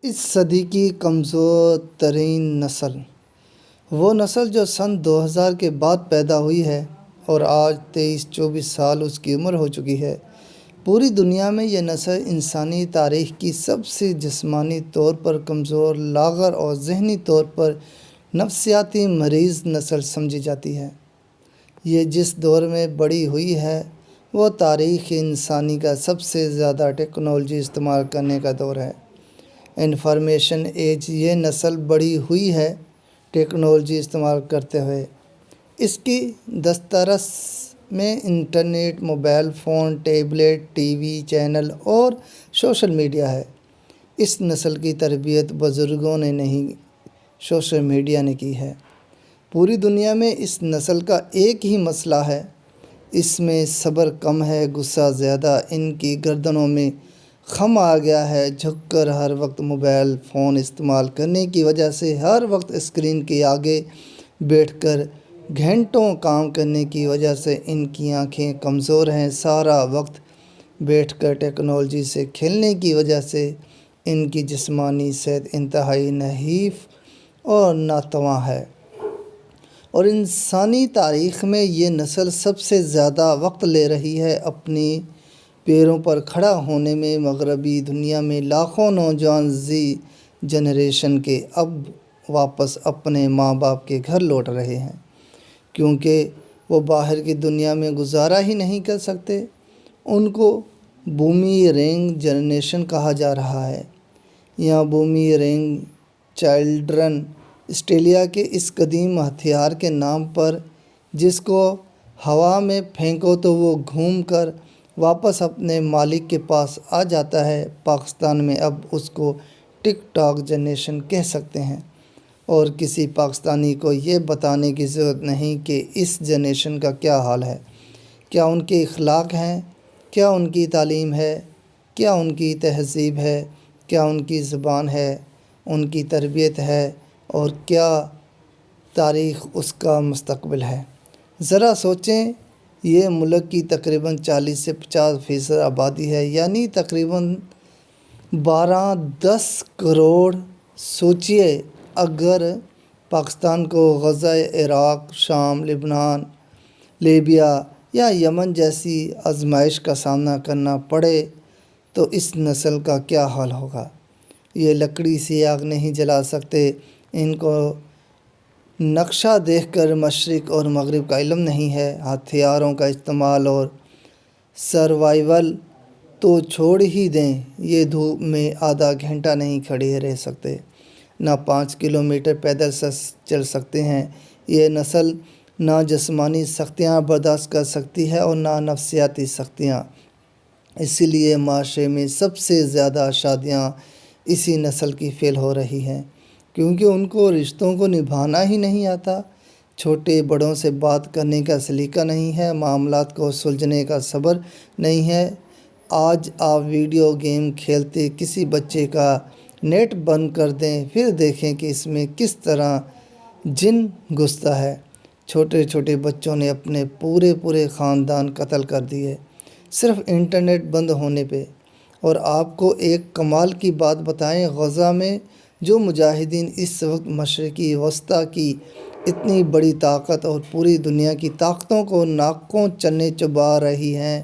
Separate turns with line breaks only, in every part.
اس صدی کی کمزور ترین نسل وہ نسل جو سن 2000 کے بعد پیدا ہوئی ہے اور آج 23-24 سال اس کی عمر ہو چکی ہے۔ پوری دنیا میں یہ نسل انسانی تاریخ کی سب سے جسمانی طور پر کمزور، لاغر اور ذہنی طور پر نفسیاتی مریض نسل سمجھی جاتی ہے۔ یہ جس دور میں بڑی ہوئی ہے وہ تاریخ انسانی کا سب سے زیادہ ٹیکنالوجی استعمال کرنے کا دور ہے۔ انفارمیشن ایج یہ نسل بڑی ہوئی ہے ٹیکنالوجی استعمال کرتے ہوئے۔ اس کی دسترس میں internet, mobile phone, tablet, T V channel اور سوشل میڈیا ہے۔ اس نسل کی تربیت بزرگوں نے نہیں، سوشل میڈیا نے کی ہے۔ پوری دنیا میں اس نسل کا ایک ہی مسئلہ ہے، اس میں صبر کم ہے، غصہ زیادہ۔ ان کی گردنوں میں خم آ گیا ہے، جھک کر ہر وقت موبائل فون استعمال کرنے کی وجہ سے، ہر وقت اسکرین کے آگے بیٹھ کر گھنٹوں کام کرنے کی وجہ سے ان کی آنکھیں کمزور ہیں۔ سارا وقت بیٹھ کر ٹیکنالوجی سے کھیلنے کی وجہ سے ان کی جسمانی صحت انتہائی نحیف اور ناتواں ہے۔ اور انسانی تاریخ میں یہ نسل سب سے زیادہ وقت لے رہی ہے اپنی پیروں پر کھڑا ہونے میں۔ مغربی دنیا میں لاکھوں نوجوان زی جنریشن کے اب واپس اپنے ماں باپ کے گھر لوٹ رہے ہیں، کیونکہ وہ باہر کی دنیا میں گزارا ہی نہیں کر سکتے۔ ان کو بومی رینگ جنریشن کہا جا رہا ہے یا بومی رینگ چلڈرن، آسٹریلیا کے اس قدیم ہتھیار کے نام پر جس کو ہوا میں پھینکو تو وہ گھوم کر واپس اپنے مالک کے پاس آ جاتا ہے۔ پاکستان میں اب اس کو ٹک ٹاک جنریشن کہہ سکتے ہیں، اور کسی پاکستانی کو یہ بتانے کی ضرورت نہیں کہ اس جنریشن کا کیا حال ہے، کیا ان کے اخلاق ہیں، کیا ان کی تعلیم ہے، کیا ان کی تہذیب ہے، کیا ان کی زبان ہے، ان کی تربیت ہے، اور کیا تاریخ اس کا مستقبل ہے۔ ذرا سوچیں، یہ ملک کی تقریباً 40 سے 50% آبادی ہے، یعنی تقریباً 12-10 کروڑ۔ سوچئے اگر پاکستان کو غزہ، عراق، شام، لبنان، لیبیا یا یمن جیسی آزمائش کا سامنا کرنا پڑے تو اس نسل کا کیا حال ہوگا۔ یہ لکڑی سے آگ نہیں جلا سکتے، ان کو نقشہ دیکھ کر مشرق اور مغرب کا علم نہیں ہے، ہتھیاروں کا استعمال اور سروائیول تو چھوڑ ہی دیں، یہ دھوپ میں آدھا گھنٹہ نہیں کھڑے رہ سکتے، نہ 5 کلومیٹر پیدل چل سکتے ہیں۔ یہ نسل نہ جسمانی سختیاں برداشت کر سکتی ہے اور نہ نفسیاتی سختیاں۔ اسی لیے معاشرے میں سب سے زیادہ شادیاں اسی نسل کی فیل ہو رہی ہیں، کیونکہ ان کو رشتوں کو نبھانا ہی نہیں آتا، چھوٹے بڑوں سے بات کرنے کا سلیقہ نہیں ہے، معاملات کو سلجھانے کا صبر نہیں ہے۔ آج آپ ویڈیو گیم کھیلتے کسی بچے کا نیٹ بند کر دیں، پھر دیکھیں کہ اس میں کس طرح جن گھستا ہے۔ چھوٹے چھوٹے بچوں نے اپنے پورے خاندان قتل کر دیے صرف انٹرنیٹ بند ہونے پہ۔ اور آپ کو ایک کمال کی بات بتائیں، غزہ میں جو مجاہدین اس وقت مشرقی وسطیٰ کی اتنی بڑی طاقت اور پوری دنیا کی طاقتوں کو ناکوں چنے چبا رہی ہیں،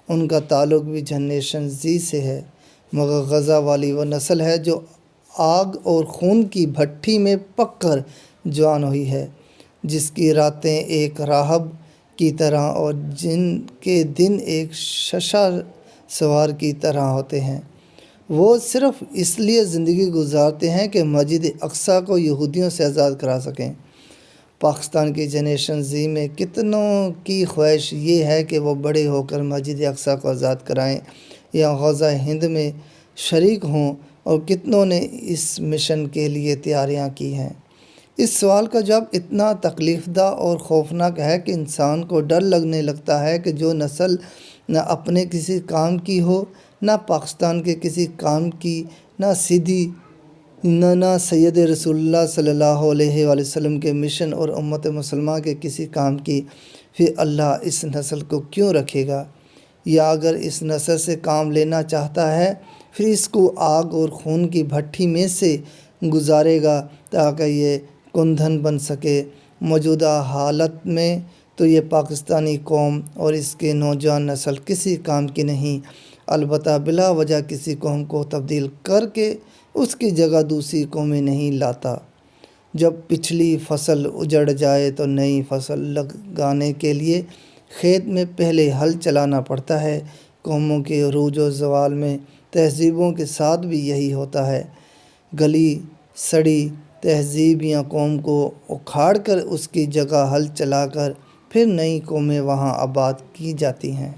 ان کا تعلق بھی جنریشن زی سے ہے۔ مگر غزہ والی وہ نسل ہے جو آگ اور خون کی بھٹی میں پک کر جوان ہوئی ہے، جس کی راتیں ایک راہب کی طرح اور جن کے دن ایک ششا سوار کی طرح ہوتے ہیں۔ وہ صرف اس لیے زندگی گزارتے ہیں کہ مسجد اقصیٰ کو یہودیوں سے آزاد کرا سکیں۔ پاکستان کی جنریشن زی میں کتنوں کی خواہش یہ ہے کہ وہ بڑے ہو کر مسجد اقصیٰ کو آزاد کرائیں یا غزہ ہند میں شریک ہوں، اور کتنوں نے اس مشن کے لیے تیاریاں کی ہیں۔ اس سوال کا جواب اتنا تکلیف دہ اور خوفناک ہے کہ انسان کو ڈر لگنے لگتا ہے کہ جو نسل نہ اپنے کسی کام کی ہو، نہ پاکستان کے کسی کام کی، نہ سیدھی نہ سید رسول اللہ صلی اللہ علیہ وآلہ وسلم کے مشن اور امت مسلمہ کے کسی کام کی، پھر اللہ اس نسل کو کیوں رکھے گا؟ یا اگر اس نسل سے کام لینا چاہتا ہے پھر اس کو آگ اور خون کی بھٹی میں سے گزارے گا تاکہ یہ کندھن بن سکے۔ موجودہ حالت میں تو یہ پاکستانی قوم اور اس کے نوجوان نسل کسی کام کی نہیں، البتہ بلا وجہ کسی قوم کو تبدیل کر کے اس کی جگہ دوسری قومیں نہیں لاتا۔ جب پچھلی فصل اجڑ جائے تو نئی فصل لگانے کے لیے کھیت میں پہلے ہل چلانا پڑتا ہے۔ قوموں کے عروج و زوال میں تہذیبوں کے ساتھ بھی یہی ہوتا ہے۔ گلی سڑی تہذیب یا قوم کو اکھاڑ کر اس کی جگہ ہل چلا کر پھر نئی قومیں وہاں آباد کی جاتی ہیں۔